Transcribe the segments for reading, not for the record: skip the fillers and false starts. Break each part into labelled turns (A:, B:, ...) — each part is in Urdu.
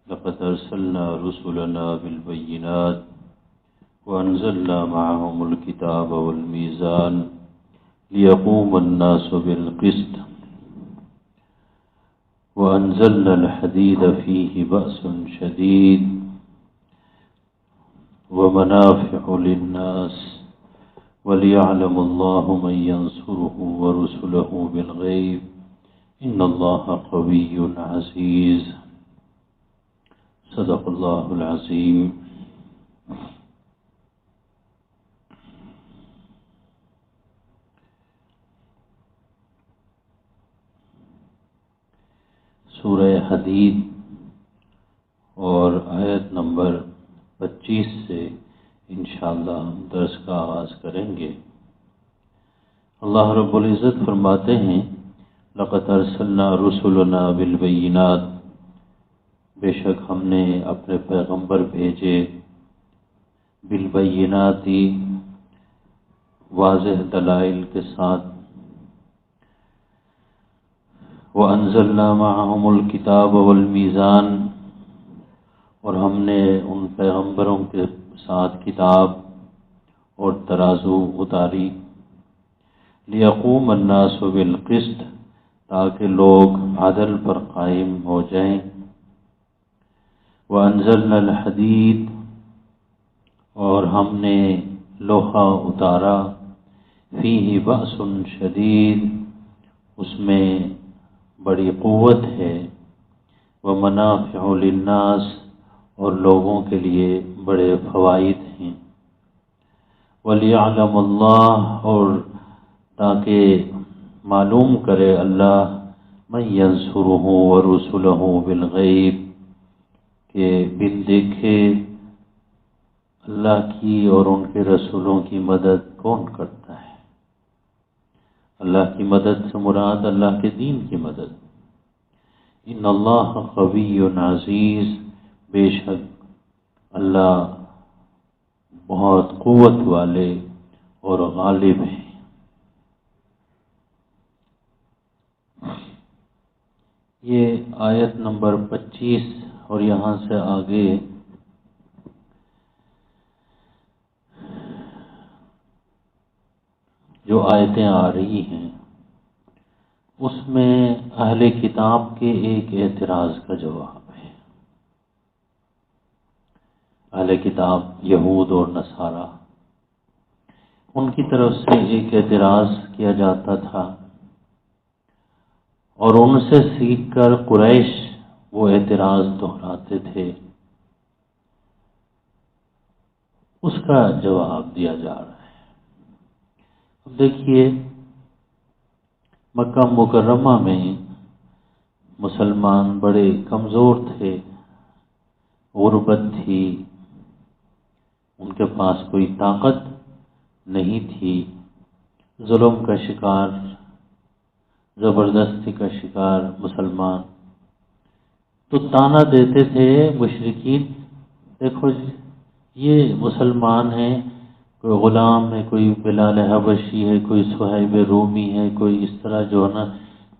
A: لقد أرسلنا رسلنا بالبينات وأنزلنا معهم الكتاب والميزان ليقوم الناس بالقسط وأنزلنا الحديد فيه بأس شديد ومنافع للناس وليعلم الله من ينصره ورسله بالغيب إن الله قوي عزيز صدق الله العظيم. سورہ حدید اور آیت نمبر 25 سے انشاءاللہ ہم درس کا آغاز کریں گے. اللہ رب العزت فرماتے ہیں لقد ارسلنا رسلنا بالبینات، بے شک ہم نے اپنے پیغمبر بھیجے بالبینات، واضح دلائل کے ساتھ. وَأَنزَلْنَا مَعَهُمُ الْكِتَابَ وَالْمِيزَانَ، اور ہم نے ان پیغمبروں کے ساتھ کتاب اور ترازو اتاری. لِيَقُومَ النَّاسُ بِالْقِسْطِ، تاکہ لوگ عدل پر قائم ہو جائیں. وَأَنزَلْنَا الْحَدِيدَ، اور ہم نے لوہا اتارا. فِيهِ بَأْسٌ شَدِيدٌ، اس میں بڑی قوت ہے. وَمَنَافِعُ لِلنَّاسِ، اور لوگوں کے لیے بڑے فوائد ہیں. وَلِيَعْلَمَ اللَّهُ، اور تاکہ معلوم کرے اللہ مَن يَنصُرُهُ وَرُسُلَهُ بِالْغَيْبِ، کہ بن دیکھے اللہ کی اور ان کے رسولوں کی مدد کون کرتا ہے. اللہ کی مدد سے مراد اللہ کے دین کی مدد. ان اللہ قوی عزیز، بے شک اللہ بہت قوت والے اور غالب ہیں. یہ آیت نمبر 25 اور یہاں سے آگے جو آیتیں آ رہی ہیں اس میں اہل کتاب کے ایک اعتراض کا جواب ہے. اہل کتاب یہود اور نصارہ، ان کی طرف سے ایک اعتراض کیا جاتا تھا اور ان سے سیکھ کر قریش وہ اعتراض دہراتے تھے. اس کا جواب دیا جا رہا ہے. اب دیکھیے، مکہ مکرمہ میں مسلمان بڑے کمزور تھے، غربت تھی، ان کے پاس کوئی طاقت نہیں تھی، ظلم کا شکار، زبردستی کا شکار مسلمان. تو تانا دیتے تھے مشرکین، دیکھو یہ مسلمان ہیں، کوئی غلام ہے، کوئی بلال حبشی ہے، کوئی صہیب رومی ہے، کوئی اس طرح جو ہے نا،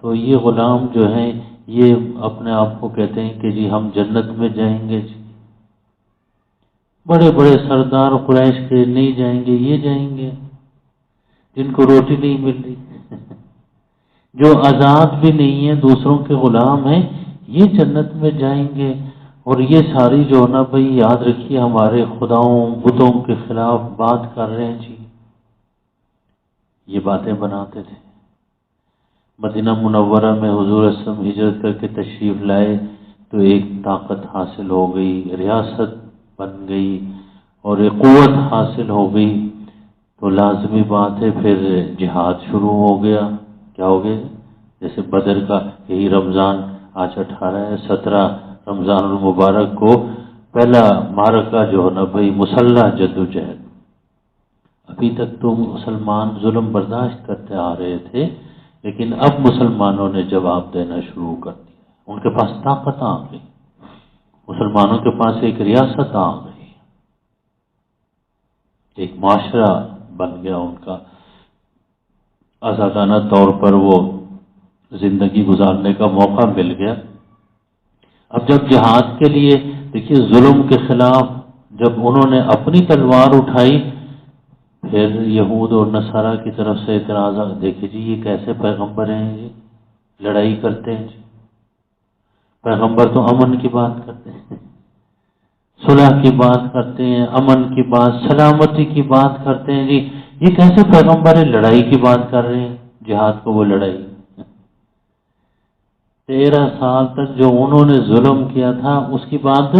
A: تو یہ غلام جو ہیں یہ اپنے آپ کو کہتے ہیں کہ جی ہم جنت میں جائیں گے. بڑے بڑے سردار قریش کے نہیں جائیں گے، یہ جائیں گے جن کو روٹی نہیں مل رہی، جو آزاد بھی نہیں ہیں، دوسروں کے غلام ہیں، یہ جنت میں جائیں گے. اور یہ ساری جو نا بھائی یاد رکھیے ہمارے خداؤں بتوں کے خلاف بات کر رہے ہیں جی. یہ باتیں بناتے تھے. مدینہ منورہ میں حضور صلی اللہ علیہ وسلم ہجرت کر کے تشریف لائے تو ایک طاقت حاصل ہو گئی، ریاست بن گئی اور ایک قوت حاصل ہو گئی. تو لازمی بات ہے پھر جہاد شروع ہو گیا. کیا ہو گیا؟ جیسے بدر کا یہی رمضان آج 18 ہے، 17 رمضان المبارک کو پہلا معرکہ جو ہے نا بھائی مسلح جدوجہد. ابھی تک تو مسلمان ظلم برداشت کرتے آ رہے تھے، لیکن اب مسلمانوں نے جواب دینا شروع کر دیا. ان کے پاس طاقت آ گئی، مسلمانوں کے پاس ایک ریاست آ گئی، ایک معاشرہ بن گیا ان کا. آزادانہ طور پر وہ زندگی گزارنے کا موقع مل گیا. اب جب جہاد کے لیے دیکھیے ظلم کے خلاف جب انہوں نے اپنی تلوار اٹھائی، پھر یہود اور نصارہ کی طرف سے اعتراضات، دیکھیے جی یہ کیسے پیغمبر ہیں جی، لڑائی کرتے ہیں جی، پیغمبر تو امن کی بات کرتے ہیں، صلح کی بات کرتے ہیں، امن کی بات، سلامتی کی بات کرتے ہیں جی، یہ کیسے پیغمبر ہے لڑائی کی بات کر رہے ہیں، جہاد کو وہ لڑائی۔ 13 سال تک جو انہوں نے ظلم کیا تھا اس کی بات،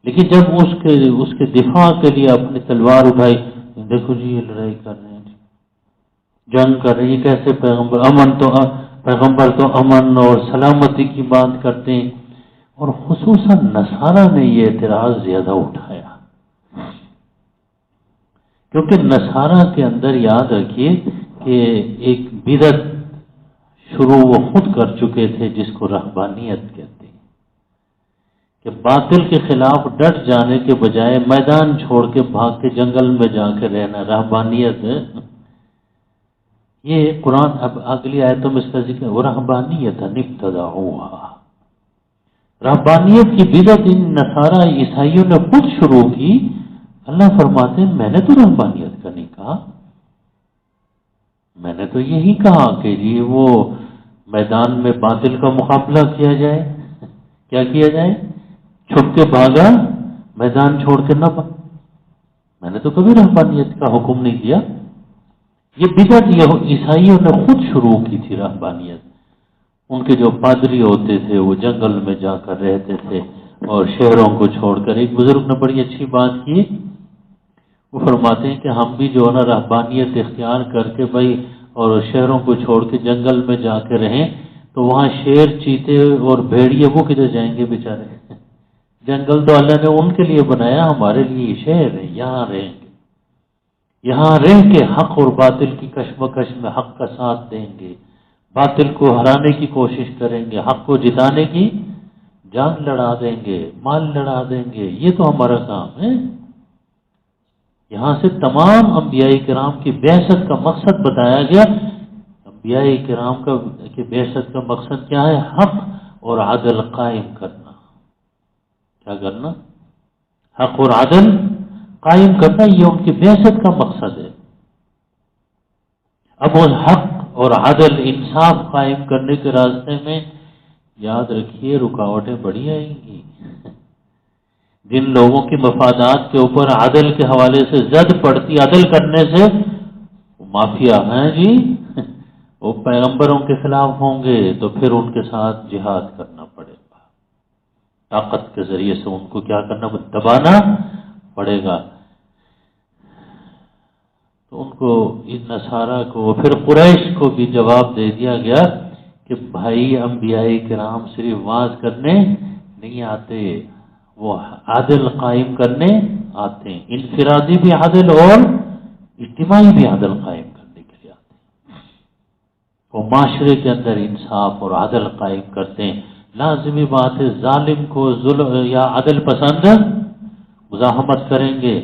A: لیکن جب اس کے دفاع کے لیے اپنی تلوار اٹھائی، دیکھو جی یہ لڑائی کر رہے ہیں جی، جنگ کر رہے ہیں، کیسے پیغمبر تو امن اور سلامتی کی بات کرتے ہیں۔ اور خصوصاً نصارہ نے یہ اعتراض زیادہ اٹھایا، کیونکہ نصارہ کے اندر یاد رکھیے کہ ایک بدعت شروع وہ خود کر چکے تھے جس کو رہبانیت کہتے ہیں، کہ باطل کے خلاف ڈٹ جانے کے بجائے میدان چھوڑ کے بھاگ کے جنگل میں جا کے رہنا، رہبانیت۔ یہ قرآن اب اگلی آیتوں میں اس کا ذکر، وہ رہبانیت ابتدعوها، رہبانیت کی بدعت ان نصارہ عیسائیوں نے خود شروع کی۔ اللہ فرماتے ہیں میں نے تو رہبانیت کا نہیں کہا، میں نے تو یہی کہا کہ جی وہ میدان میں باطل کا مقابلہ کیا جائے، کیا کیا جائے، چھپ کے بھاگا، میدان چھوڑ کے نہ بھاگا، میں نے تو کبھی رہبانیت کا حکم نہیں دیا۔ یہ بدعت عیسائیوں نے خود شروع کی تھی رہبانیت۔ ان کے جو پادری ہوتے تھے وہ جنگل میں جا کر رہتے تھے اور شہروں کو چھوڑ کر، ایک بزرگ نے بڑی اچھی بات کی، وہ فرماتے ہیں کہ ہم بھی جو ہے نا رہبانیت اختیار کر کے بھائی اور شہروں کو چھوڑ کے جنگل میں جا کے رہیں تو وہاں شیر، چیتے اور بھیڑیے وہ کدھر جائیں گے بیچارے؟ جنگل تو اللہ نے ان کے لیے بنایا، ہمارے لیے شہر ہے، یہاں رہیں گے، یہاں رہ کے حق اور باطل کی کشمکش میں حق کا ساتھ دیں گے، باطل کو ہرانے کی کوشش کریں گے، حق کو جتانے کی جان لڑا دیں گے، مال لڑا دیں گے، یہ تو ہمارا کام ہے۔ یہاں سے تمام انبیاء کرام کی بعثت کا مقصد بتایا گیا۔ انبیاء کرام کی بعثت کا مقصد کیا ہے؟ حق اور عدل قائم کرنا۔ کیا کرنا؟ حق اور عدل قائم کرنا، یہ ان کی بعثت کا مقصد ہے۔ اب وہ حق اور عدل، انصاف قائم کرنے کے راستے میں یاد رکھیے رکاوٹیں بڑی آئیں گی۔ جن لوگوں کی مفادات کے اوپر عدل کے حوالے سے زد پڑتی، عدل کرنے سے، وہ مافیا ہیں جی، وہ پیغمبروں کے خلاف ہوں گے تو پھر ان کے ساتھ جہاد کرنا پڑے گا، طاقت کے ذریعے سے ان کو کیا کرنا، دبانا پڑے گا۔ تو ان کو، ان نصارہ کو، پھر قریش کو بھی جواب دے دیا گیا کہ بھائی انبیاء کرام صرف واعظ کرنے نہیں آتے، وہ عدل قائم کرنے آتے ہیں، انفرادی بھی عدل اور اجتماعی بھی عدل قائم کرنے کے لیے آتے ہیں۔ وہ معاشرے کے اندر انصاف اور عدل قائم کرتے ہیں۔ لازمی بات ہے ظالم کو ظلم یا عدل پسند مزاحمت کریں گے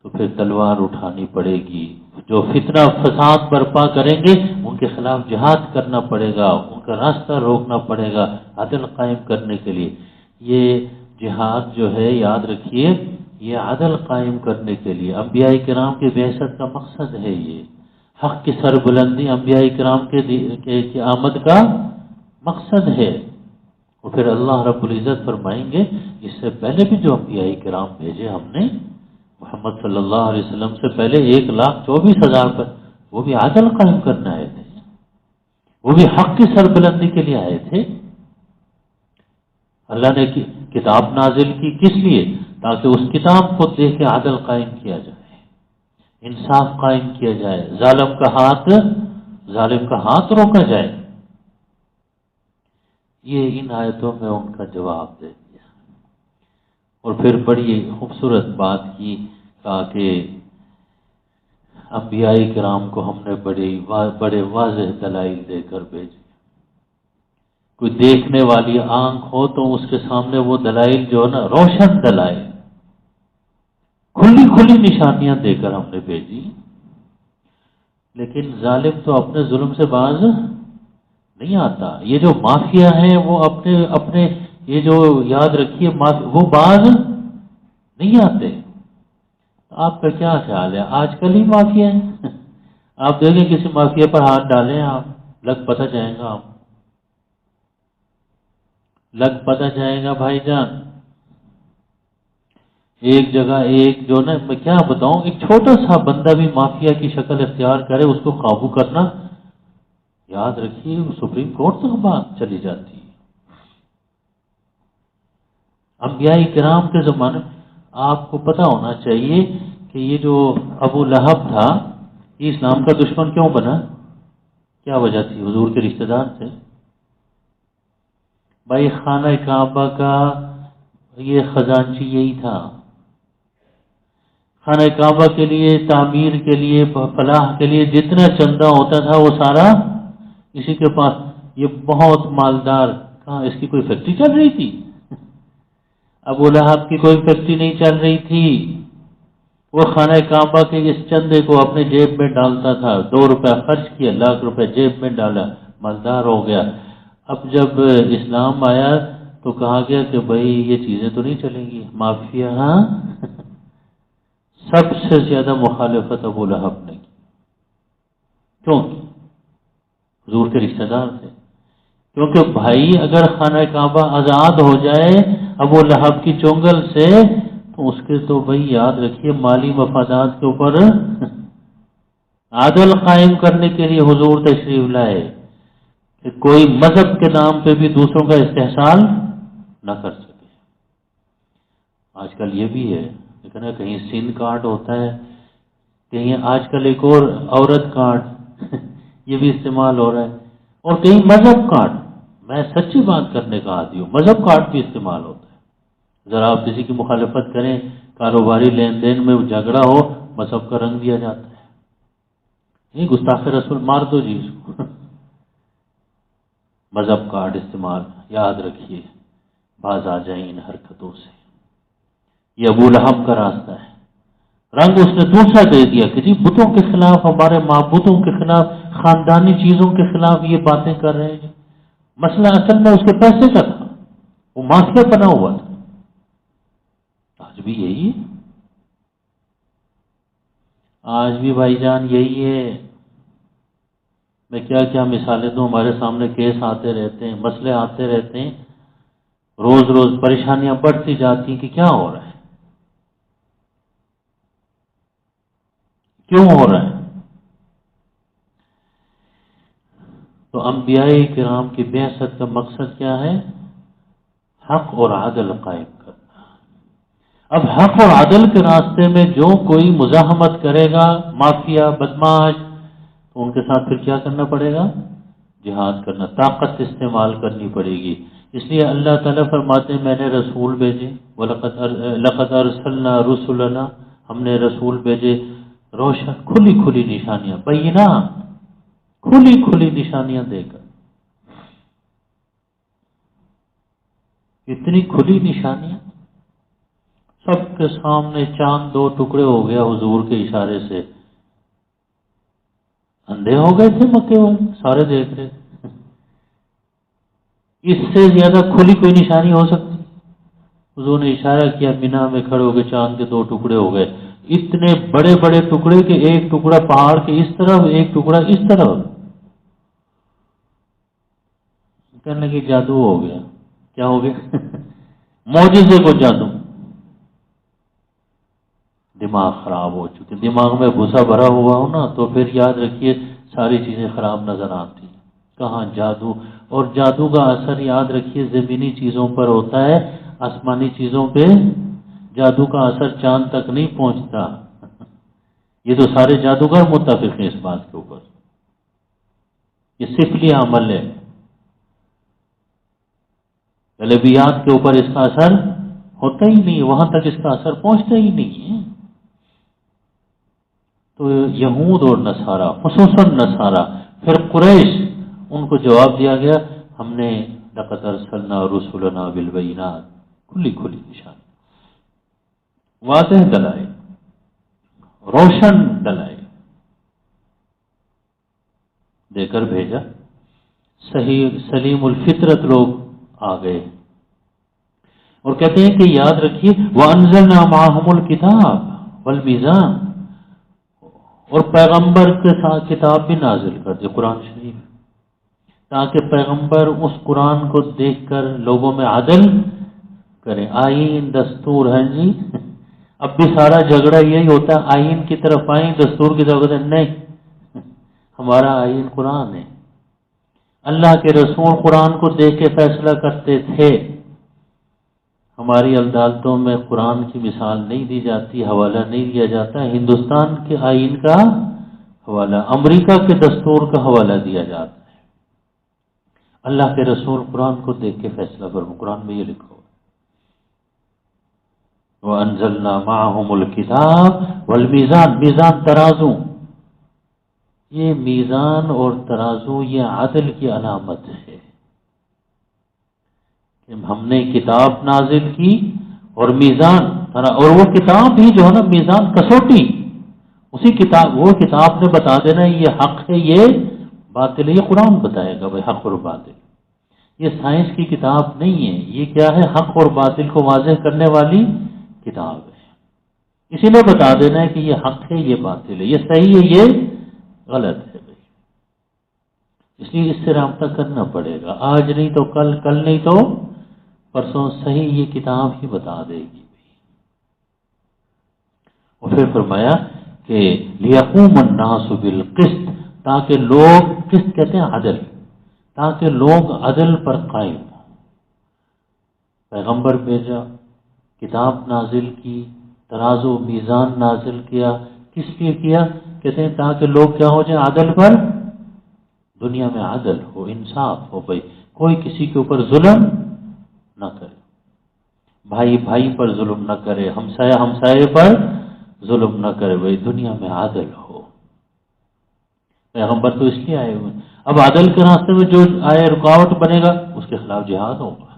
A: تو پھر تلوار اٹھانی پڑے گی، جو فتنہ فساد برپا کریں گے ان کے خلاف جہاد کرنا پڑے گا، ان کا راستہ روکنا پڑے گا عدل قائم کرنے کے لیے۔ یہ جہاد جو ہے یاد رکھیے، یہ عدل قائم کرنے کے لیے انبیاء کرام کی بعثت کا مقصد ہے۔ یہ حق کی سربلندی انبیاء کرام کی آمد کا مقصد ہے۔ اور پھر اللہ رب العزت فرمائیں گے اس سے پہلے بھی جو انبیاء کرام بھیجے ہم نے، محمد صلی اللہ علیہ وسلم سے پہلے 1,24,000 پر، وہ بھی عدل قائم کرنے آئے تھے، وہ بھی حق کی سربلندی کے لیے آئے تھے۔ اللہ نے کتاب نازل کی کس لیے؟ تاکہ اس کتاب کو دیکھ کے عدل قائم کیا جائے، انصاف قائم کیا جائے، ظالم کا ہاتھ روکا جائے۔ یہ ان آیتوں میں ان کا جواب دے دیا، اور پھر بڑی خوبصورت بات کی، کہا کہ انبیاء کرام کو ہم نے بڑے واضح دلائل دے کر بھیجے۔ کوئی دیکھنے والی آنکھ ہو تو اس کے سامنے وہ دلائل جو ہے نا، روشن دلائل، کھلی نشانیاں دے کر ہم نے بھیجی۔ لیکن ظالم تو اپنے ظلم سے باز نہیں آتا۔ یہ جو مافیا ہیں وہ اپنے یہ جو یاد رکھیے وہ باز نہیں آتے. آپ کا کیا خیال ہے؟ آج کل ہی مافیا ہے. آپ دیکھیں کسی مافیا پر ہاتھ ڈالیں آپ، لگ پتہ جائے گا، آپ لگ پتہ جائے گا بھائی جان. ایک جگہ ایک جو نا میں کیا بتاؤں، ایک چھوٹا سا بندہ بھی مافیا کی شکل اختیار کرے، اس کو قابو کرنا، یاد رکھیے سپریم کورٹ تک بات چلی جاتی ہے. انبیاء کرام کے زمانے آپ کو پتہ ہونا چاہیے کہ یہ جو ابو لہب تھا یہ اسلام کا دشمن کیوں بنا؟ کیا وجہ تھی؟ حضور کے رشتہ دار تھے. بھائی خانہ کعبہ کا یہ خزانچی یہی تھا. خانہ کعبہ کے لیے، تعمیر کے لیے، فلاح کے لیے جتنا چندہ ہوتا تھا وہ سارا اسی کے پاس. یہ بہت مالدار. کہاں اس کی کوئی فیکٹری چل رہی تھی؟ ابو لہب کی کوئی فیکٹری نہیں چل رہی تھی. وہ خانہ کعبہ کے اس چندے کو اپنے جیب میں ڈالتا تھا. 2 روپے خرچ کیا، 1,00,000 روپے جیب میں ڈالا، مالدار ہو گیا. اب جب اسلام آیا تو کہا گیا کہ بھائی یہ چیزیں تو نہیں چلیں گی. مافیا ہاں سب سے زیادہ مخالفت ابو لہب نے کی. کیوں کی؟ حضور کے رشتہ دار تھے. کیونکہ بھائی اگر خانہ کعبہ آزاد ہو جائے ابو لہب کی چنگل سے تو اس کے تو بھائی یاد رکھیے مالی مفادات کے اوپر عدل قائم کرنے کے لیے حضور تشریف لائے کہ کوئی مذہب کے نام پہ بھی دوسروں کا استحصال نہ کر سکے. آج کل یہ بھی ہے لیکن کہیں سن کارڈ ہوتا ہے، کہیں آج کل ایک اور عورت کارڈ یہ بھی استعمال ہو رہا ہے، اور کہیں مذہب کارڈ. میں سچی بات کرنے کا عادی ہوں، مذہب کارڈ بھی استعمال ہوتا ہے. ذرا آپ کسی کی مخالفت کریں، کاروباری لین دین میں جھگڑا ہو، مذہب کا رنگ دیا جاتا ہے. نہیں گستاخ رسول مار دو جی اس کو. مذہب کارڈ استعمال، یاد رکھیے باز آ جائیں ان حرکتوں سے. یہ ابو لہب کا راستہ ہے. رنگ اس نے دوسرا دے دیا کہ جی بتوں کے خلاف، ہمارے معبودوں کے خلاف، خاندانی چیزوں کے خلاف یہ باتیں کر رہے ہیں. مسئلہ اصل میں اس کے پیسے کا تھا، وہ مافیا بنا ہوا تھا. آج بھی یہی ہے. آج بھی بھائی جان یہی ہے. میں کیا کیا مثالیں دوں، ہمارے سامنے کیس آتے رہتے ہیں، مسئلے آتے رہتے ہیں، روز روز پریشانیاں بڑھتی جاتی ہیں کہ کیا ہو رہا ہے، کیوں ہو رہا ہے. تو انبیاء کرام کی بعثت کا مقصد کیا ہے؟ حق اور عدل قائم کرنا. اب حق اور عدل کے راستے میں جو کوئی مزاحمت کرے گا، مافیا، بدماش، تو ان کے ساتھ پھر کیا کرنا پڑے گا؟ جہاد کرنا، طاقت استعمال کرنی پڑے گی. اس لیے اللہ تعالیٰ فرماتے ہیں میں نے رسول بھیجے، لَقَدْ أَرْسَلْنَا رُسُلَنَا، ہم نے رسول بھیجے، روشن کھلی کھلی نشانیاں، بینات، کھلی کھلی نشانیاں دے کر. اتنی کھلی نشانیاں، سب کے سامنے چاند 2 ٹکڑے ہو گیا حضور کے اشارے سے. اندھے ہو گئے تھے مکے والے، سارے دیکھ رہے. اس سے زیادہ کھلی کوئی نشانی ہو سکتی؟ حضور نے اشارہ کیا، مینا میں کھڑے ہو گئے، چاند کے 2 ٹکڑے ہو گئے. اتنے بڑے بڑے ٹکڑے کہ ایک ٹکڑا پہاڑ کے اس طرف، ایک ٹکڑا اس طرف. کہنے لگے جادو ہو گیا. کیا ہو گیا؟ معجزے کو جادو. دماغ خراب ہو چکے. دماغ میں بھوسا بھرا ہوا ہو نا تو پھر یاد رکھیے ساری چیزیں خراب نظر آتی. کہاں جادو؟ اور جادو کا اثر یاد رکھیے زمینی چیزوں پر ہوتا ہے، آسمانی چیزوں پہ جادو کا اثر چاند تک نہیں پہنچتا. یہ تو سارے جادوگر متفق ہیں اس بات کے اوپر. یہ سفلی عمل ہے. غیبیات کے اوپر اس کا اثر ہوتا ہی نہیں، وہاں تک اس کا اثر پہنچتا ہی نہیں ہے. تو یہود اور نصارہ، خصوصاً نصارہ، پھر قریش، ان کو جواب دیا گیا ہم نے لقد ارسلنا رسلنا بالبینات، کھلی کھلی نشان، واضح دلائل، روشن دلائل دے کر بھیجا. صحیح سلیم الفطرت لوگ آ گئے. اور کہتے ہیں کہ یاد رکھیے وَأَنزَلْنَا مَعَهُمُ الْكِتَابَ وَالْمِيزَانَ، اور پیغمبر کے ساتھ کتاب بھی نازل کر دے، قرآن شریف، تاکہ پیغمبر اس قرآن کو دیکھ کر لوگوں میں عدل کریں۔ آئین دستور ہے جی، اب بھی سارا جھگڑا یہی ہوتا ہے، آئین کی طرف آئیں، دستور کی طرف نہیں، ہمارا آئین قرآن ہے۔ اللہ کے رسول قرآن کو دیکھ کے فیصلہ کرتے تھے۔ ہماری عدالتوں میں قرآن کی مثال نہیں دی جاتی، حوالہ نہیں دیا جاتا، ہندوستان کے آئین کا حوالہ، امریکہ کے دستور کا حوالہ دیا جاتا ہے۔ اللہ کے رسول قرآن کو دیکھ کے فیصلہ کرو، قرآن میں یہ لکھو وَأَنزَلْنَا مَعَهُمُ الْكِتَابَ وَالْمِيزَانَ، میزان ترازو، یہ میزان اور ترازو یہ عدل کی علامت ہے کہ ہم نے کتاب نازل کی اور میزان، اور وہ کتاب بھی جو ہے نا میزان کسوٹی، اسی کتاب، وہ کتاب نے بتا دینا یہ حق ہے یہ باطل ہے، یہ قرآن بتائے گا بھائی حق اور باطل، یہ سائنس کی کتاب نہیں ہے، یہ کیا ہے، حق اور باطل کو واضح کرنے والی کتاب ہے، اسی نے بتا دینا ہے کہ یہ حق ہے یہ باطل ہے، یہ صحیح ہے یہ غلط ہے بھائی، اس لیے اس سے رابطہ کرنا پڑے گا، آج نہیں تو کل، کل نہیں تو پرسوں، صحیح یہ کتاب ہی بتا دے گی۔ اور پھر فرمایا کہ لِيَقُومَ النَّاسُ بِالْقِسْطِ، تاکہ لوگ، قسط کہتے ہیں عدل، تاکہ لوگ عدل پر قائم ہوں۔ پیغمبر بھیجا، کتاب نازل کی، ترازو میزان نازل کیا، کس لیے کیا؟ کہتے ہیں تاکہ لوگ کیا ہو جائیں، عدل پر، دنیا میں عدل ہو، انصاف ہو بھائی، کوئی کسی کے اوپر ظلم نہ کرے، بھائی بھائی پر ظلم نہ کرے، ہمسایہ ہمسایہ پر ظلم نہ کرے بھائی، دنیا میں عدل ہو۔ پیغمبر تو اس لیے آئے ہوئے، اب عدل کے راستے میں جو آئے رکاوٹ بنے گا اس کے خلاف جہاد ہوگا۔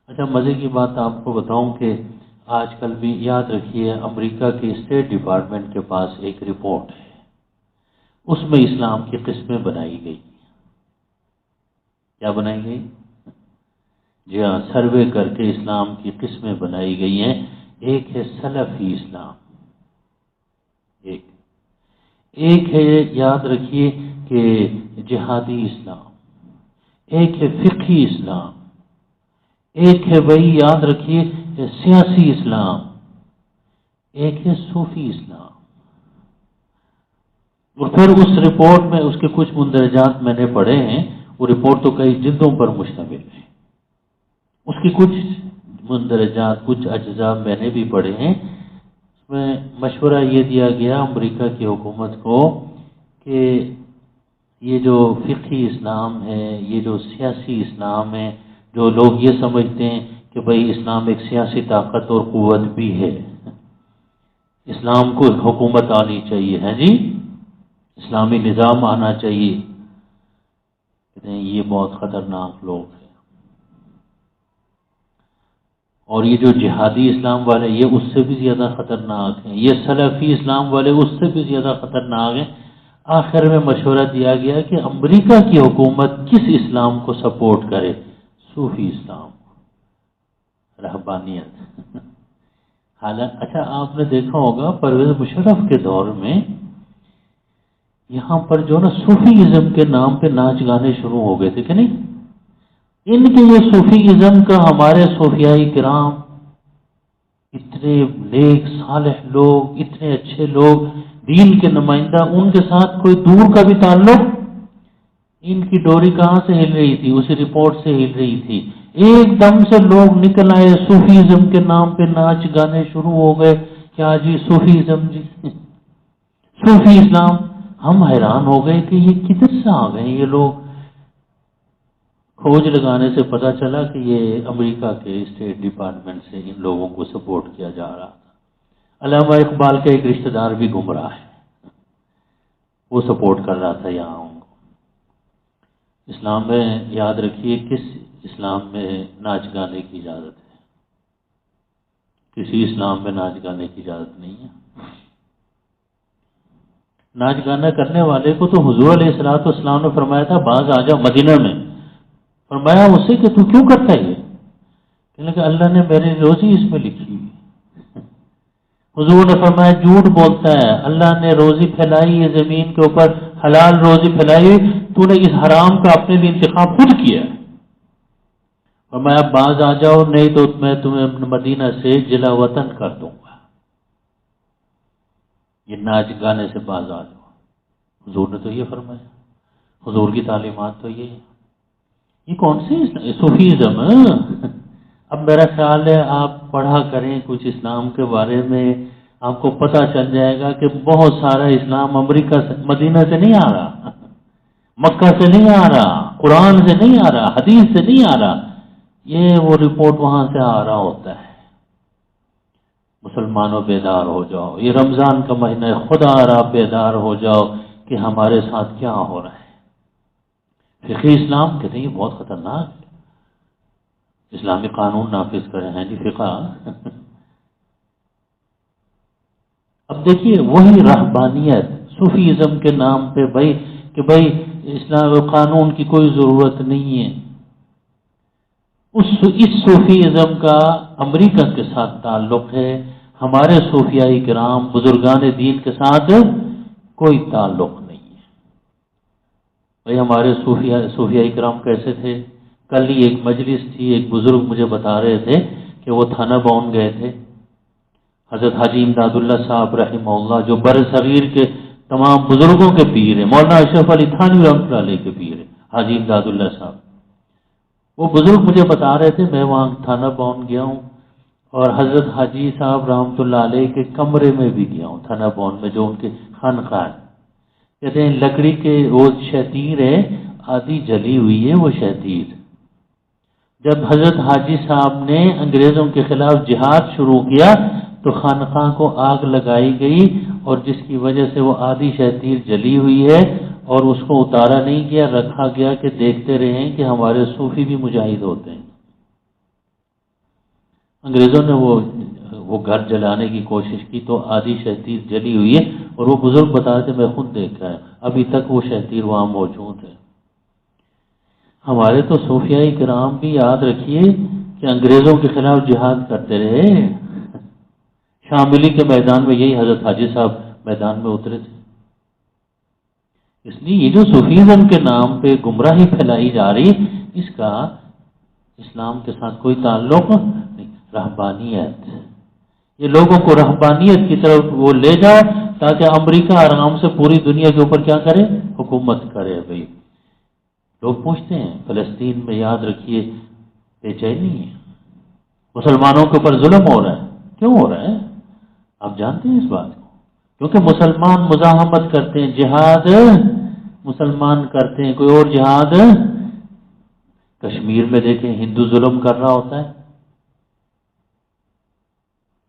A: اچھا مزے کی بات آپ کو بتاؤں کہ آج کل بھی یاد رکھیے، امریکہ کے اسٹیٹ ڈپارٹمنٹ کے پاس ایک رپورٹ ہے، اس میں اسلام کی قسمیں بنائی گئی۔ کیا بنائی گئی؟ جی ہاں، سروے کر کے اسلام کی قسمیں بنائی گئی ہیں۔ ایک ہے سلفی اسلام، ایک ہے یاد رکھیے کہ جہادی اسلام، ایک ہے فقہی اسلام، ایک ہے وہی یاد رکھیے سیاسی اسلام، ایک ہے صوفی اسلام۔ اور پھر اس رپورٹ میں اس کے کچھ مندرجات میں نے پڑھے ہیں، وہ رپورٹ تو کئی جلدوں پر مشتمل ہے، اس کی کچھ مندرجات، کچھ اجزاء میں نے بھی پڑھے ہیں۔ اس میں مشورہ یہ دیا گیا امریکہ کی حکومت کو کہ یہ جو فقہی اسلام ہے، یہ جو سیاسی اسلام ہے، جو لوگ یہ سمجھتے ہیں کہ بھئی اسلام ایک سیاسی طاقت اور قوت بھی ہے، اسلام کو حکومت آنی چاہیے، ہے جی، اسلامی نظام آنا چاہیے، کہتے ہیں یہ بہت خطرناک لوگ ہیں۔ اور یہ جو جہادی اسلام والے یہ اس سے بھی زیادہ خطرناک ہیں، یہ سلفی اسلام والے اس سے بھی زیادہ خطرناک ہیں۔ آخر میں مشورہ دیا گیا کہ امریکہ کی حکومت کس اسلام کو سپورٹ کرے؟ صوفی اسلام، رہبانیت۔ حالانکہ اچھا آپ نے دیکھا ہوگا پرویز مشرف کے دور میں یہاں پر جو نا صوفیزم کے نام پہ ناچ گانے شروع ہو گئے تھے کہ نہیں؟ ان کے یہ صوفیزم کا ہمارے صوفیائی کرام، اتنے نیک صالح لوگ، اتنے اچھے لوگ، دین کے نمائندہ، ان کے ساتھ کوئی دور کا بھی تعلق، ان کی ڈوری کہاں سے ہل رہی تھی؟ اسی رپورٹ سے ہل رہی تھی۔ ایک دم سے لوگ نکل آئے، صوفیزم کے نام پہ ناچ گانے شروع ہو گئے، کیا جی صوفیزم جی، صوفی اسلام۔ ہم حیران ہو گئے کہ یہ کدھر سے آ گئے یہ لوگ۔ کھوج لگانے سے پتہ چلا کہ یہ امریکہ کے اسٹیٹ ڈپارٹمنٹ سے ان لوگوں کو سپورٹ کیا جا رہا تھا۔ علامہ اقبال کا ایک رشتہ دار بھی گمراہ ہے، وہ سپورٹ کر رہا تھا یہاں ان کو۔ اسلام میں یاد رکھیے کس اسلام میں ناچ گانے کی اجازت ہے؟ کسی اسلام میں ناچ گانے کی اجازت نہیں ہے۔ ناچ گانا کرنے والے کو تو حضور علیہ الصلوۃ والسلام نے فرمایا تھا باز آ جا مدینہ میں، فرمایا اس سے کہ تو کیوں کرتا ہے یہ؟ لیکن اللہ نے میری روزی اس میں لکھی ہوئی. حضور نے فرمایا جھوٹ بولتا ہے، اللہ نے روزی پھیلائی ہے زمین کے اوپر، حلال روزی پھیلائی، تو نے اس حرام کا اپنے لیے انتخاب خود کیا. فرمایا باز آ جاؤ، نہیں تو میں تمہیں مدینہ سے جلا وطن کر دوں گا. یہ ناچ گانے سے باز آ جاؤ. حضور نے تو یہ فرمایا، حضور کی تعلیمات تو یہ ہے. یہ کون سی صوفیزم ہے؟ اب میرا خیال ہے آپ پڑھا کریں کچھ اسلام کے بارے میں، آپ کو پتہ چل جائے گا کہ بہت سارا اسلام امریکہ سے، مدینہ سے نہیں آ رہا، مکہ سے نہیں آ رہا، قرآن سے نہیں آ رہا، حدیث سے نہیں آ رہا. یہ وہ رپورٹ وہاں سے آ رہا ہوتا ہے. مسلمانوں بیدار ہو جاؤ، یہ رمضان کا مہینہ ہے، خدا را بیدار ہو جاؤ کہ ہمارے ساتھ کیا ہو رہا ہے. فقہ اسلام کہتے ہیں یہ بہت خطرناک ہے. اسلامی قانون نافذ کرے ہیں جی فقہ. اب دیکھیے وہی رہبانیت صوفیزم کے نام پہ کہ بھائی اسلام قانون کی کوئی ضرورت نہیں ہے. اس صوفیزم کا امریکہ کے ساتھ تعلق ہے، ہمارے صوفیاء کرام بزرگان دین کے ساتھ کوئی تعلق نہیں ہے. بھائی ہمارے صوفیاء کرام کیسے تھے؟ کل ہی ایک مجلس تھی، ایک بزرگ مجھے بتا رہے تھے کہ وہ تھانہ باؤن گئے تھے. حضرت حاجی امداد اللہ صاحب رحمہ اللہ جو بر صغیر کے تمام بزرگوں کے پیر ہیں، مولانا اشرف علی تھانوی رحمۃ اللہ علیہ کے پیر ہیں حاجی امداد اللہ صاحب. وہ بزرگ مجھے بتا رہے تھے، میں وہاں تھانہ باؤن گیا ہوں اور حضرت حاجی صاحب رحمۃ اللہ علیہ کے کمرے میں بھی گیا ہوں تھانہ باؤن میں، جو ان کے خانقاہ ہے. کہتے ہیں لکڑی کے وہ شتیر ہے، آدھی جلی ہوئی ہے وہ شتیر. جب حضرت حاجی صاحب نے انگریزوں کے خلاف جہاد شروع کیا تو خانقاہ کو آگ لگائی گئی، اور جس کی وجہ سے وہ آدھی شتیر جلی ہوئی ہے اور اس کو اتارا نہیں گیا، رکھا گیا کہ دیکھتے رہیں کہ ہمارے صوفی بھی مجاہد ہوتے ہیں. انگریزوں نے وہ گھر جلانے کی کوشش کی تو آدھی شتیر جلی ہوئی ہے، اور وہ بزرگ بتا رہے تھے میں خود دیکھا ہے، ابھی تک وہ شتیر وہاں موجود ہے. ہمارے تو صوفیاء کرام بھی یاد رکھیے کہ انگریزوں کے خلاف جہاد کرتے رہے. شاملی کے میدان میں یہی حضرت حاجی صاحب میدان میں اترے تھے. اس لیے یہ جو صوفیزم کے نام پہ گمراہی پھیلائی جا رہی، اس کا اسلام کے ساتھ کوئی تعلق نہیں. رہبانیت، یہ لوگوں کو رہبانیت کی طرف وہ لے جائے تاکہ امریکہ آرام سے پوری دنیا کے اوپر کیا کرے؟ حکومت کرے. بھائی لوگ پوچھتے ہیں فلسطین میں یاد رکھیے بے چینی ہے، مسلمانوں کے اوپر ظلم ہو رہا ہے. کیوں ہو رہا ہے؟ آپ جانتے ہیں اس بات کو؟ کیونکہ مسلمان مزاحمت کرتے ہیں، جہاد مسلمان کرتے ہیں، کوئی اور جہاد. کشمیر میں دیکھیں ہندو ظلم کر رہا ہوتا ہے.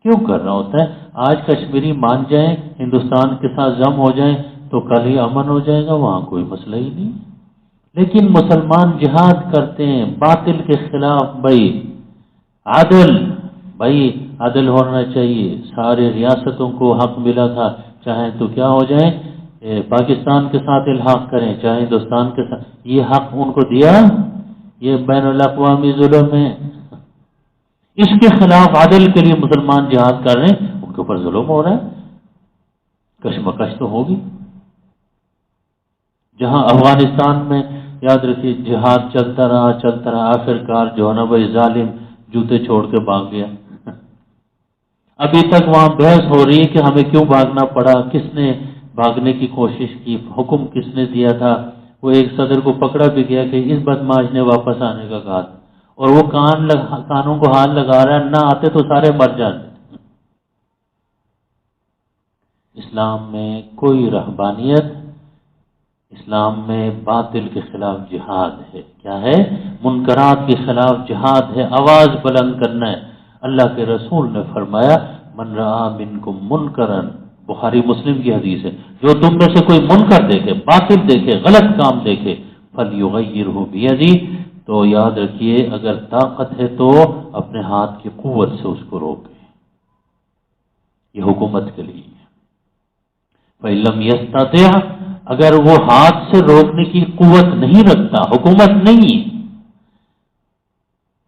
A: کیوں کر رہا ہوتا ہے؟ آج کشمیری مان جائیں، ہندوستان کے ساتھ ضم ہو جائیں تو کل ہی امن ہو جائے گا، وہاں کوئی مسئلہ ہی نہیں. لیکن مسلمان جہاد کرتے ہیں باطل کے خلاف. بھائی عدل ہونا چاہیے. سارے ریاستوں کو حق ملا تھا، چاہیں تو کیا ہو جائیں، پاکستان کے ساتھ الحاق کریں، چاہے ہندوستان کے ساتھ. یہ حق ان کو دیا؟ یہ بین الاقوامی ظلم ہے. اس کے خلاف عدل کے لیے مسلمان جہاد کر رہے ہیں، ان کے اوپر ظلم ہو رہا ہے. کشمکش تو ہوگی. جہاں افغانستان میں یاد رکھیے جہاد چلتا رہا، آخرکار جو ہے نا بھائی ظالم جوتے چھوڑ کے بھاگ گیا. ابھی تک وہاں بحث ہو رہی ہے کہ ہمیں کیوں بھاگنا پڑا، کس نے بھاگنے کی کوشش کی، حکم کس نے دیا تھا. وہ ایک صدر کو پکڑا بھی گیا کہ اس بدماش نے واپس آنے کا کہا، اور وہ کانوں کو ہاتھ لگا رہا ہے، نہ آتے تو سارے مر جاتے. اسلام میں کوئی رہبانیت، اسلام میں باطل کے خلاف جہاد ہے. کیا ہے؟ منکرات کے خلاف جہاد ہے، آواز بلند کرنا ہے. اللہ کے رسول نے فرمایا من رآ منکم منکرن، بخاری مسلم کی حدیث ہے، جو تم میں سے کوئی منکر دیکھے، باطل دیکھے، غلط کام دیکھے، فلیغیرہ بیدی، تو یاد رکھیے اگر طاقت ہے تو اپنے ہاتھ کی قوت سے اس کو روکے. یہ حکومت کے لیے. فَإِن لَّمْ يَسْتَطِعْ، اگر وہ ہاتھ سے روکنے کی قوت نہیں رکھتا، حکومت نہیں،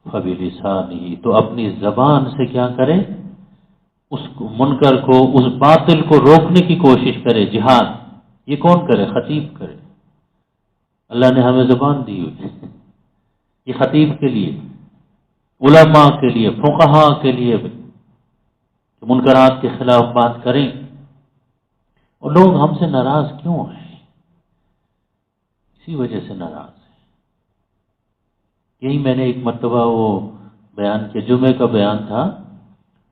A: فبلسانہ، تو اپنی زبان سے کیا کرے؟ اس منکر کو، اس باطل کو روکنے کی کوشش کرے، جہاد۔ یہ کون کرے؟ خطیب کرے۔ اللہ نے ہمیں زبان دی ہوئی، یہ خطیب کے لیے، علماء کے لیے، فقہاء کے لیے بھی، کہ منکرات کے خلاف بات کریں۔ اور لوگ ہم سے ناراض کیوں ہیں؟ اسی وجہ سے ناراض ہیں۔ یہی میں نے ایک مرتبہ وہ بیان کیا، جمعے کا بیان تھا،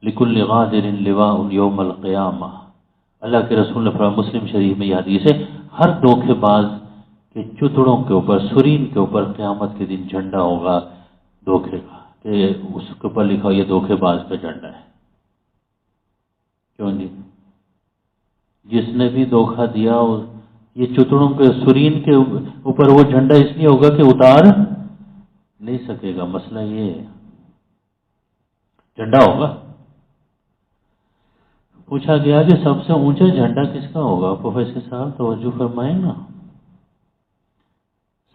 A: لِكُلِّ غَادِرٍ لِوَاءٌ يَوْمَ الْقِيَامَةِ۔ اللہ کے رسول نے فرمایا، مسلم شریف میں یہ حدیث ہے، ہر دھوکے باز کے چتڑوں کے اوپر، سرین کے اوپر قیامت کے دن جھنڈا ہوگا دھوکے کا، کہ اس کے اوپر لکھا ہو یہ دھوکے باز کا جھنڈا ہے۔ کیوں جی؟ جس نے بھی دھوکہ دیا، یہ چتڑوں کے سرین کے اوپر وہ جھنڈا اس لیے ہوگا کہ اتار نہیں سکے گا، مسئلہ یہ ہے، جھنڈا ہوگا۔ پوچھا گیا کہ سب سے اونچا جھنڈا کس کا ہوگا؟ پروفیسر صاحب توجہ فرمائیں نا۔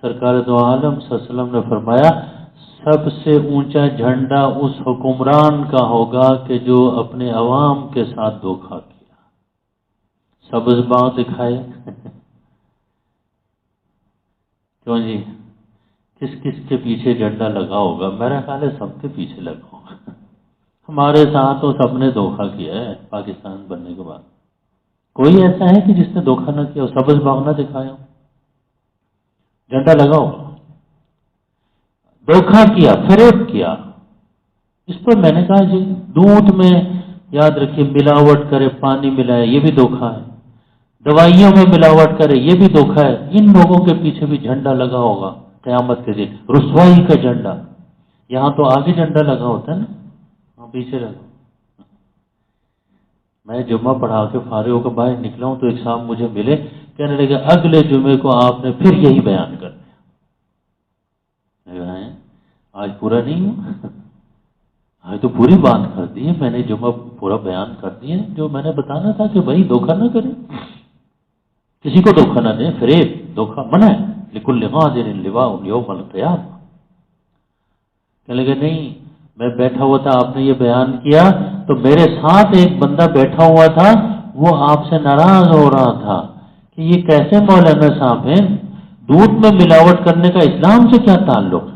A: سرکار دو عالم صلی اللہ علیہ وسلم نے فرمایا، سب سے اونچا جھنڈا اس حکمران کا ہوگا کہ جو اپنے عوام کے ساتھ دھوکہ کیا، سبز باغ دکھائے۔ کیوں جی؟ کس کس کے پیچھے جھنڈا لگا ہوگا؟ میرا خیال ہے سب کے پیچھے لگا ہوگا۔ ہمارے ساتھ تو سب نے دھوکہ کیا ہے پاکستان بننے کے بعد، کوئی ایسا ہے کہ جس نے دھوکہ نہ کیا ہو، سبز باغ نہ دکھایا ہو، جھنڈا لگا ہوگا۔ دھوکہ کیا، فریب کیا، اس پر میں نے کہا جی دودھ میں یاد رکھیے ملاوٹ کرے، پانی ملائے، یہ بھی دھوکہ ہے، دوائیوں میں ملاوٹ کرے، یہ بھی دھوکہ ہے۔ ان لوگوں کے پیچھے بھی جھنڈا لگا ہوگا قیامت کے دن، رسوائی کا جھنڈا۔ یہاں تو آگے جھنڈا لگا ہوتا ہے نا، وہاں پیچھے لگا۔ میں جمعہ پڑھا کے فارغ ہو کے باہر نکلا ہوں تو ایک صاحب مجھے ملے، کہنے لگے اگلے جمعے کو آپ نے پھر یہی بیان کر دیا۔ آج پورا نہیں ہوں، آج تو پوری بات کر دی ہے میں نے، جمعہ پورا بیان کر دیا، جو میں نے بتانا تھا کہ بھائی دھوکہ نہ کریں، کسی کو دھوکہ نہ دیں، فریب دھوکہ منع ہے۔ لِكُلِّ غَادِرٍ لِوَاءٌ يَوْمَ الْقِيَامَةِ۔ کہنے لگے نہیں، میں بیٹھا ہوا تھا، آپ نے یہ بیان کیا تو میرے ساتھ ایک بندہ بیٹھا ہوا تھا، وہ آپ سے ناراض ہو رہا تھا کہ یہ کیسے مولانا صاحب ہیں، دودھ میں ملاوٹ کرنے کا اسلام سے کیا تعلق ہے؟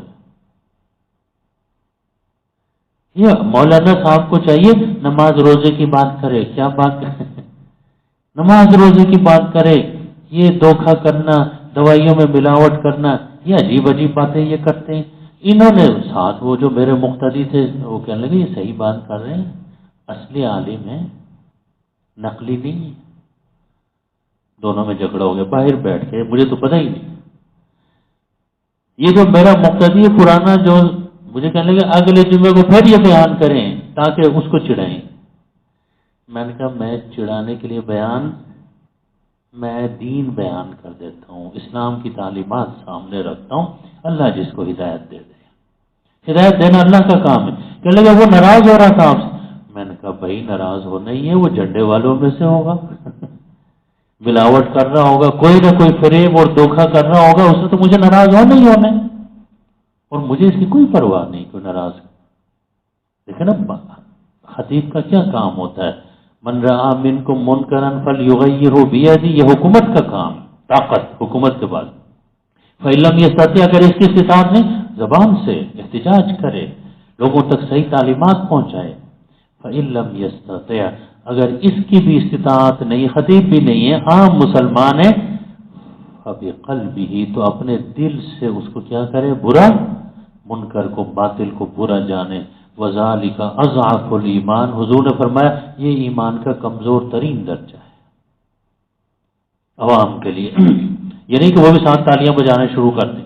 A: یہ مولانا صاحب کو چاہیے نماز روزے کی بات کرے، کیا بات کرے؟ نماز روزے کی بات کرے، یہ دھوکہ کرنا، دوائیوں میں ملاوٹ کرنا، یہ عجیب عجیب باتیں یہ کرتے ہیں۔ انہوں نے ساتھ وہ جو میرے مقتدی تھے وہ کہنے لگے یہ صحیح بات کر رہے ہیں، اصلی عالم ہے، نقلی نہیں ہے۔ دونوں میں جھگڑا ہو گیا، باہر بیٹھ کے، مجھے تو پتہ ہی نہیں۔ یہ جو میرا مقتدی ہے پرانا، جو مجھے کہنے لگے اگلے جمعے کو پھر یہ بیان کریں تاکہ اس کو چڑھائیں۔ میں نے کہا میں چڑھانے کے لیے بیان، میں دین بیان کر دیتا ہوں، اسلام کی تعلیمات سامنے رکھتا ہوں، اللہ جس کو ہدایت دے دے، ہدایت دینا اللہ کا کام ہے۔ کہنے لگا وہ ناراض ہو رہا تھا آپ سے۔ میں نے کہا بھائی ناراض ہونا ہی ہے، وہ جھنڈے والوں میں سے ہوگا، ملاوٹ کر رہا ہوگا، کوئی نہ کوئی فریب اور دھوکہ کر رہا ہوگا، اس سے تو مجھے ناراض ہونا ہی ہونا ہے، اور مجھے اس کی کوئی پرواہ نہیں، کوئی ناراض۔ دیکھیں نا خطیب کا کیا کام ہوتا ہے، من رأى منکم منکرا فلیغیرہ بیدہ، یہ حکومت کا کام، طاقت حکومت کے بعد۔ فإن لم یستطع، اگر اس کی استطاعت نہیں، زبان سے احتجاج کرے، لوگوں تک صحیح تعلیمات پہنچائے۔ فإن لم یستطع، اگر اس کی بھی استطاعت نہیں، خطیب بھی نہیں ہے، عام مسلمان ہے، فبقلبہ، تو اپنے دل سے اس کو کیا کرے، برا، منکر کو، باطل کو برا جانے۔ وذالک اضعف الایمان، حضور نے فرمایا یہ ایمان کا کمزور ترین درجہ ہے عوام کے لیے۔ یہ نہیں کہ وہ بھی ساتھ تالیاں بجانا شروع کر دیں۔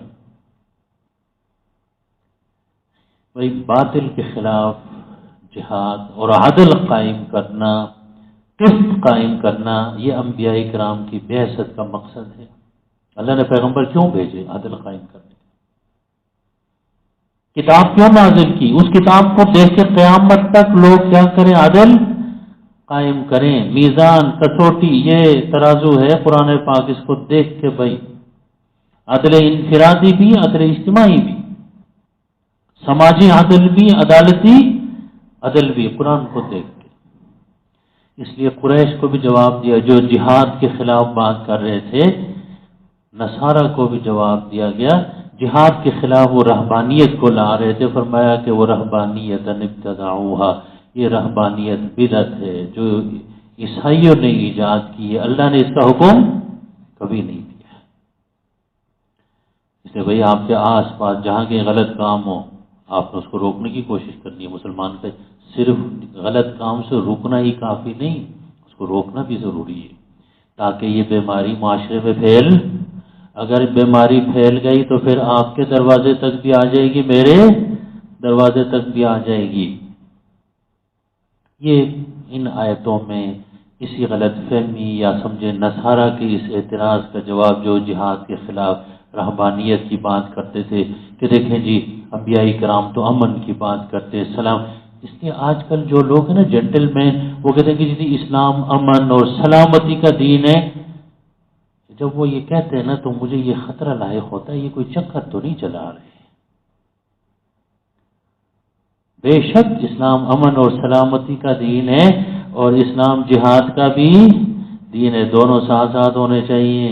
A: بھائی باطل کے خلاف جہاد اور عدل قائم کرنا، قسط قائم کرنا، یہ انبیاء کرام کی بعثت کا مقصد ہے۔ اللہ نے پیغمبر کیوں بھیجے؟ عدل قائم کرنے، کتاب کیوں نازل کی؟ اس کتاب کو دیکھ کے قیامت تک لوگ کیا کریں؟ عدل قائم کریں، میزان، کسوٹی، یہ ترازو ہے قرآن پاک، اس کو دیکھ کے بھائی عدل انفرادی بھی، عدل اجتماعی بھی، سماجی عدل بھی، عدالتی عدل بھی، قرآن کو دیکھ کے۔ اس لیے قریش کو بھی جواب دیا جو جہاد کے خلاف بات کر رہے تھے، نصارہ کو بھی جواب دیا گیا جہاد کے خلاف وہ رہبانیت کو لا رہے تھے، فرمایا کہ وہ رہبانیت ابتدعوها، یہ رہبانیت بدعت ہے جو عیسائیوں نے ایجاد کی ہے، اللہ نے اس کا حکم کبھی نہیں دیا۔ اس لیے بھائی آپ کے آس پاس جہاں کے غلط کام ہو، آپ نے اس کو روکنے کی کوشش کرنی ہے۔ مسلمان کا صرف غلط کام سے روکنا ہی کافی نہیں، اس کو روکنا بھی ضروری ہے تاکہ یہ بیماری معاشرے میں پھیل، اگر بیماری پھیل گئی تو پھر آپ کے دروازے تک بھی آ جائے گی، میرے دروازے تک بھی آ جائے گی۔ یہ ان آیتوں میں اسی غلط فہمی یا سمجھے نصارہ کے اس اعتراض کا جواب جو جہاد کے خلاف رہبانیت کی بات کرتے تھے کہ دیکھیں جی انبیاء کرام تو امن کی بات کرتے، سلام۔ اس لیے آج کل جو لوگ ہیں نا جنٹل مین، وہ کہتے ہیں کہ جی اسلام امن اور سلامتی کا دین ہے۔ جب وہ یہ کہتے ہیں نا تو مجھے یہ خطرہ لاحق ہوتا ہے، یہ کوئی چکر تو نہیں چلا رہے۔ بے شک اسلام امن اور سلامتی کا دین ہے، اور اسلام جہاد کا بھی دین ہے، دونوں ساتھ ساتھ ہونے چاہیے۔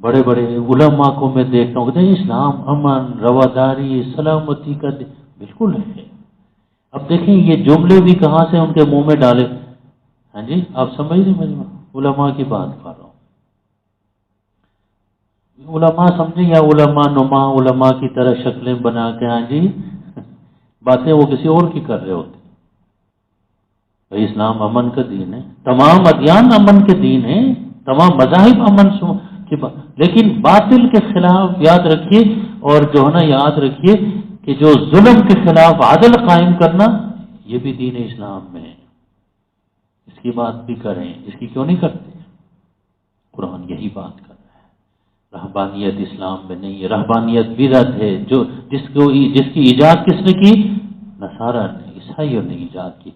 A: بڑے بڑے علماء کو میں دیکھتا ہوں کہتے ہیں اسلام امن، رواداری، سلامتی کا دین، بالکل ہے۔ اب دیکھیں یہ جملے بھی کہاں سے ان کے منہ میں ڈالے، ہاں جی آپ سمجھ رہے میری علماء کی بات کر رہا ہوں۔ علماء سمجھیں یا علماء نما، علماء کی طرح شکلیں بنا کے، ہاں جی باتیں وہ کسی اور کی کر رہے ہوتے۔ بھائی اسلام امن کا دین ہے، تمام ادیان امن کے دین ہیں، تمام مذاہب امن کی بات، لیکن باطل کے خلاف یاد رکھیے، اور جو ہے نا یاد رکھیے کہ جو ظلم کے خلاف عدل قائم کرنا یہ بھی دین اسلام میں ہے۔ اس کی بات بھی کریں، اس کی کیوں نہیں کرتے؟ قرآن یہی بات کر رہا ہے۔ رہبانیت اسلام میں نہیں ہے، رہبانیت بدعت ہے، جو جس کی ایجاد کس نے کی؟ نصارہ نے، عیسائیوں نے ایجاد کی۔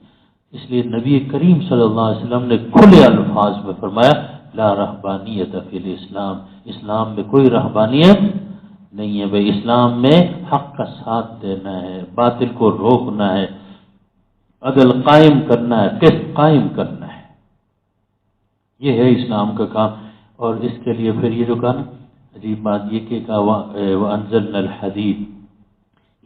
A: اس لیے نبی کریم صلی اللہ علیہ وسلم نے کھلے الفاظ میں فرمایا لا رہبانیت فی الاسلام، اسلام میں کوئی رہبانیت نہیں ہے۔ بھائی اسلام میں حق کا ساتھ دینا ہے، باطل کو روکنا ہے، عدل قائم کرنا ہے، قسط قائم کرنا ہے، یہ ہے اسلام کا کام۔ اور اس کے لیے پھر یہ جو کہا نا عجیب بات یہ کہ وَأَنزَلْنَا الْحَدِيدَ،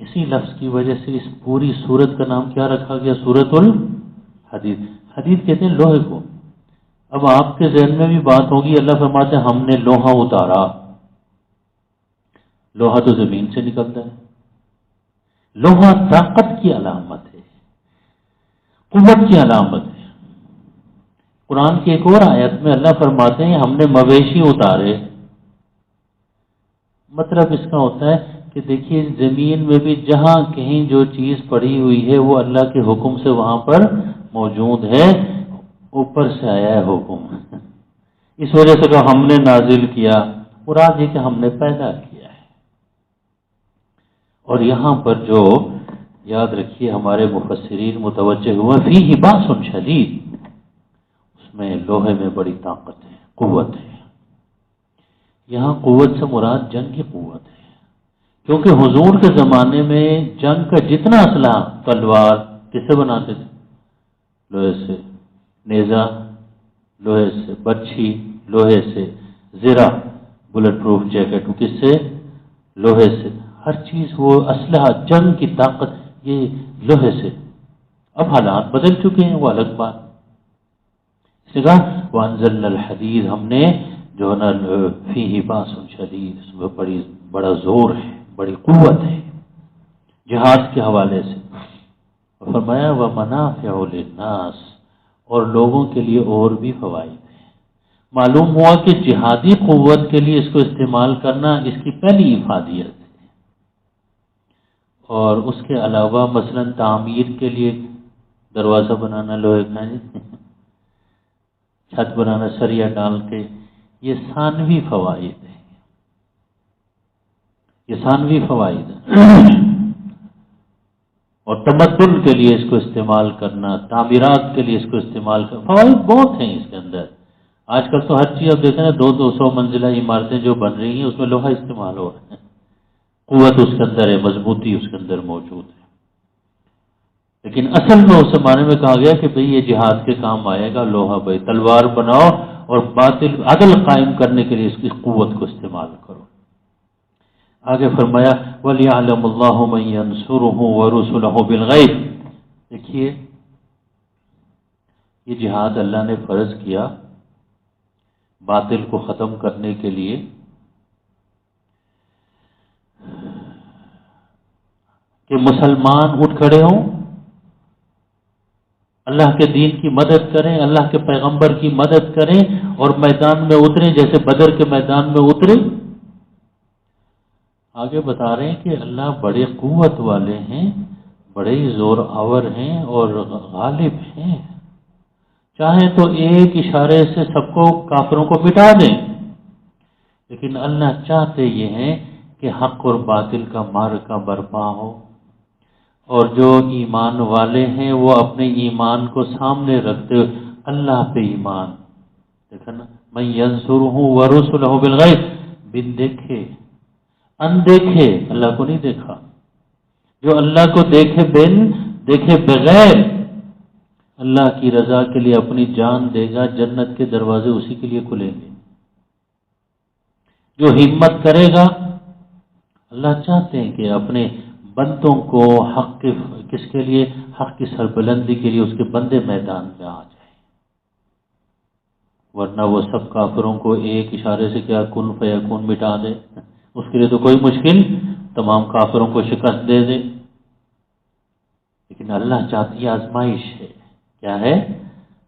A: اسی لفظ کی وجہ سے اس پوری سورت کا نام کیا رکھا گیا؟ سورۃ الحدید۔ حدید کہتے ہیں لوہے کو۔ اب آپ کے ذہن میں بھی بات ہوگی، اللہ فرماتے ہیں ہم نے لوہا اتارا۔ لوہا تو زمین سے نکلتا ہے، لوہا طاقت کی علامت ہے، قوت کی علامت ہے۔ قرآن کی ایک اور آیت میں اللہ فرماتے ہیں ہم نے مویشی اتارے۔ مطلب اس کا ہوتا ہے کہ دیکھیے زمین میں بھی جہاں کہیں جو چیز پڑی ہوئی ہے وہ اللہ کے حکم سے وہاں پر موجود ہے، اوپر سے آیا ہے حکم، اس وجہ سے کہ ہم نے نازل کیا، مراد یہ کہ ہم نے پیدا کیا ہے۔ اور یہاں پر جو یاد رکھیے ہمارے مفسرین متوجہ ہوئے فیہ باس شدید، اس میں لوہے میں بڑی طاقت ہے، قوت ہے۔ یہاں قوت سے مراد جنگ کی قوت ہے، کیونکہ حضور کے زمانے میں جنگ کا جتنا اسلحہ، تلوار کس سے بناتے تھے؟ لوہے سے، نیزہ لوہے سے، برچھی لوہے سے، زرہ بلٹ پروف جیکٹ کس سے؟ لوہے سے۔ ہر چیز وہ اسلحہ، جنگ کی طاقت یہ لوہے سے۔ اب حالات بدل چکے ہیں، وہ الگ بات۔ اس نے کہا وَأَنزَلْنَا الْحَدِيدَ، ہم نے جو ہے نا فیہ باس شدید، اس میں بڑا زور ہے، بڑی قوت ہے جہاد کے حوالے سے۔ فرمایا وَمَنَافِعُ لِلنَّاسِ، اور لوگوں کے لیے اور بھی فوائد ہیں۔ معلوم ہوا کہ جہادی قوت کے لیے اس کو استعمال کرنا اس کی پہلی افادیت ہے، اور اس کے علاوہ مثلا تعمیر کے لیے دروازہ بنانا لوہے کا، چھت بنانا سریا ڈال کے، یہ ثانوی فوائد ہیں، یہ ثانوی فوائد ہیں۔ اور تمدن کے لیے اس کو استعمال کرنا، تعمیرات کے لیے اس کو استعمال کرنا، فوائد بہت ہیں اس کے اندر۔ آج کل تو ہر چیز اب دیکھیں نا 200 منزلہ عمارتیں جو بن رہی ہیں اس میں لوہا استعمال ہو رہا ہے، قوت اس کے اندر ہے، مضبوطی اس کے اندر موجود ہے۔ لیکن اصل میں اس زمانے میں کہا گیا کہ بھئی یہ جہاد کے کام آئے گا، لوہا بھائی تلوار بناؤ اور باطل عدل قائم کرنے کے لیے اس کی قوت کو استعمال کرو۔ آگے فرمایا وَلْيَعْلَمُ اللَّهُ مَن يَنْصُرُهُ وَرُسُلَهُ بِالْغَيْبِ۔ دیکھیے یہ جہاد اللہ نے فرض کیا باطل کو ختم کرنے کے لیے، کہ مسلمان اٹھ کھڑے ہوں، اللہ کے دین کی مدد کریں، اللہ کے پیغمبر کی مدد کریں اور میدان میں اتریں جیسے بدر کے میدان میں اترے۔ آگے بتا رہے ہیں کہ اللہ بڑے قوت والے ہیں، بڑے زور آور ہیں اور غالب ہیں، چاہیں تو ایک اشارے سے سب کو کافروں کو مٹا دیں، لیکن اللہ چاہتے یہ ہیں کہ حق اور باطل کا معرکہ برپا ہو، اور جو ایمان والے ہیں وہ اپنے ایمان کو سامنے رکھتے ہوئے اللہ پہ ایمان، دیکھا نا، من ینصرہ ورسلہ بالغیب، بن دیکھے اندیکھے، اللہ کو نہیں دیکھا، جو اللہ کو دیکھے بن دیکھے بغیر اللہ کی رضا کے لیے اپنی جان دے گا، جنت کے دروازے اسی کے لیے کھلیں گے۔ جو ہمت کرے گا، اللہ چاہتے ہیں کہ اپنے بندوں کو حق کے کس کے لیے، حق کی سربلندی کے لیے اس کے بندے میدان میں آ جائیں، ورنہ وہ سب کافروں کو ایک اشارے سے کیا کن فیکون مٹا دے، اس کے لیے تو کوئی مشکل، تمام کافروں کو شکست دے دے۔ لیکن اللہ چاہتی آزمائش ہے، کیا ہے؟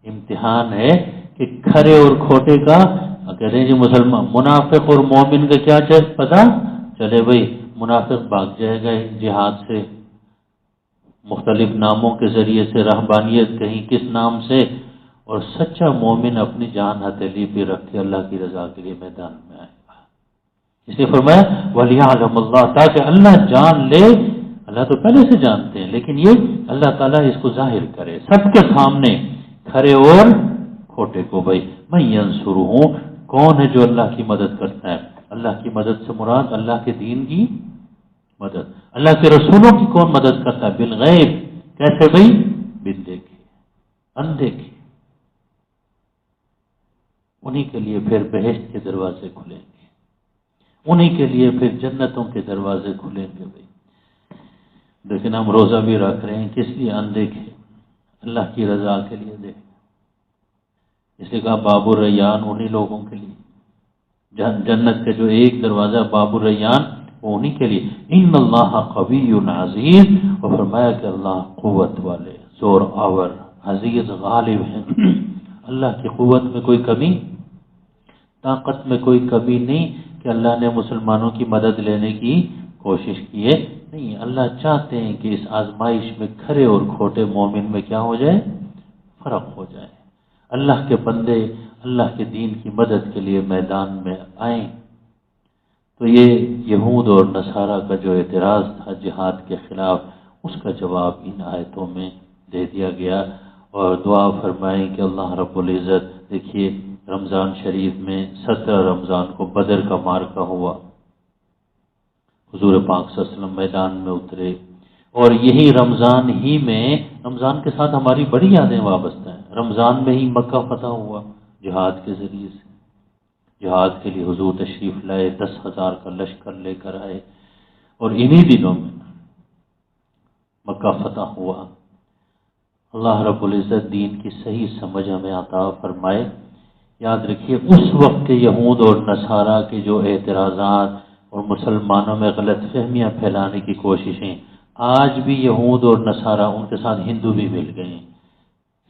A: امتحان ہے کہ کھرے اور کھوٹے کا، کہتے ہیں جی مسلمان منافق اور مومن کا کیا پتا چلے بھائی، منافق بھاگ جائے گا جہاد سے مختلف ناموں کے ذریعے سے، رہبانیت کہیں کس نام سے، اور سچا مومن اپنی جان ہتھیلی پہ رکھ کے اللہ کی رضا کے لیے میدان میں آئے گا۔ اس لیے فرمایا وَلْيَعْلَمَ اللَّهُ، تاکہ اللہ جان لے، اللہ تو پہلے سے جانتے ہیں لیکن یہ اللہ تعالیٰ اس کو ظاہر کرے سب کے سامنے، کھرے اور کھوٹے کو۔ بھائی میں ینصرہ، کون ہے جو اللہ کی مدد کرتا ہے؟ اللہ کی مدد سے مراد اللہ کے دین کی مدد، اللہ کے رسولوں کی کون مدد کرتا ہے؟ بالغیب، کیسے بھائی؟ بن دیکھے اندیکھے، انہی کے لیے پھر بہشت کے دروازے کھلیں گے، انہی کے لیے پھر جنتوں کے دروازے کھلیں گے۔ بھائی لیکن ہم روزہ بھی رکھ رہے ہیں کس لیے؟ اندیکھے، اللہ کی رضا کے لیے دیکھ، اس لیے کہا باب الریان انہی لوگوں کے لیے، جنت کے جو ایک دروازہ باب الریان وہ انہی کے لیے۔ ان اللہ قوی عزیز، اور فرمایا کہ اللہ قوت والے، زور آور، عزیز، غالب ہیں۔ اللہ کی قوت میں کوئی کمی، طاقت میں کوئی کمی نہیں کہ اللہ نے مسلمانوں کی مدد لینے کی کوشش کی ہے، نہیں، اللہ چاہتے ہیں کہ اس آزمائش میں کھرے اور کھوٹے مومن میں کیا ہو جائے؟ فرق ہو جائے، اللہ کے بندے اللہ کے دین کی مدد کے لیے میدان میں آئیں۔ تو یہ یہود اور نصارہ کا جو اعتراض تھا جہاد کے خلاف، اس کا جواب ان آیتوں میں دے دیا گیا، اور دعا فرمائیں کہ اللہ رب العزت، دیکھیے رمضان شریف میں 17 رمضان کو بدر کا معرکہ ہوا، حضور پاک صلی اللہ علیہ وسلم میدان میں اترے، اور یہی رمضان ہی میں، رمضان کے ساتھ ہماری بڑی یادیں وابستہ ہیں، رمضان میں ہی مکہ فتح ہوا جہاد کے ذریعے سے، جہاد کے لیے حضور تشریف لائے، 10,000 کا لشکر لے کر آئے، اور انہی دنوں میں مکہ فتح ہوا۔ اللہ رب العزت دین کی صحیح سمجھ ہمیں عطا فرمائے۔ یاد رکھیے اس وقت کے یہود اور نصارہ کے جو اعتراضات اور مسلمانوں میں غلط فہمیاں پھیلانے کی کوششیں، آج بھی یہود اور نصارہ، ان کے ساتھ ہندو بھی مل گئے ہیں،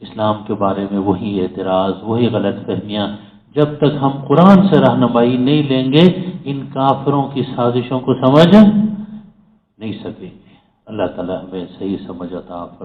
A: اسلام کے بارے میں وہی اعتراض، وہی غلط فہمیاں۔ جب تک ہم قرآن سے رہنمائی نہیں لیں گے، ان کافروں کی سازشوں کو سمجھ نہیں سکیں گے۔ اللہ تعالیٰ ہمیں صحیح سمجھ عطا فرمائے۔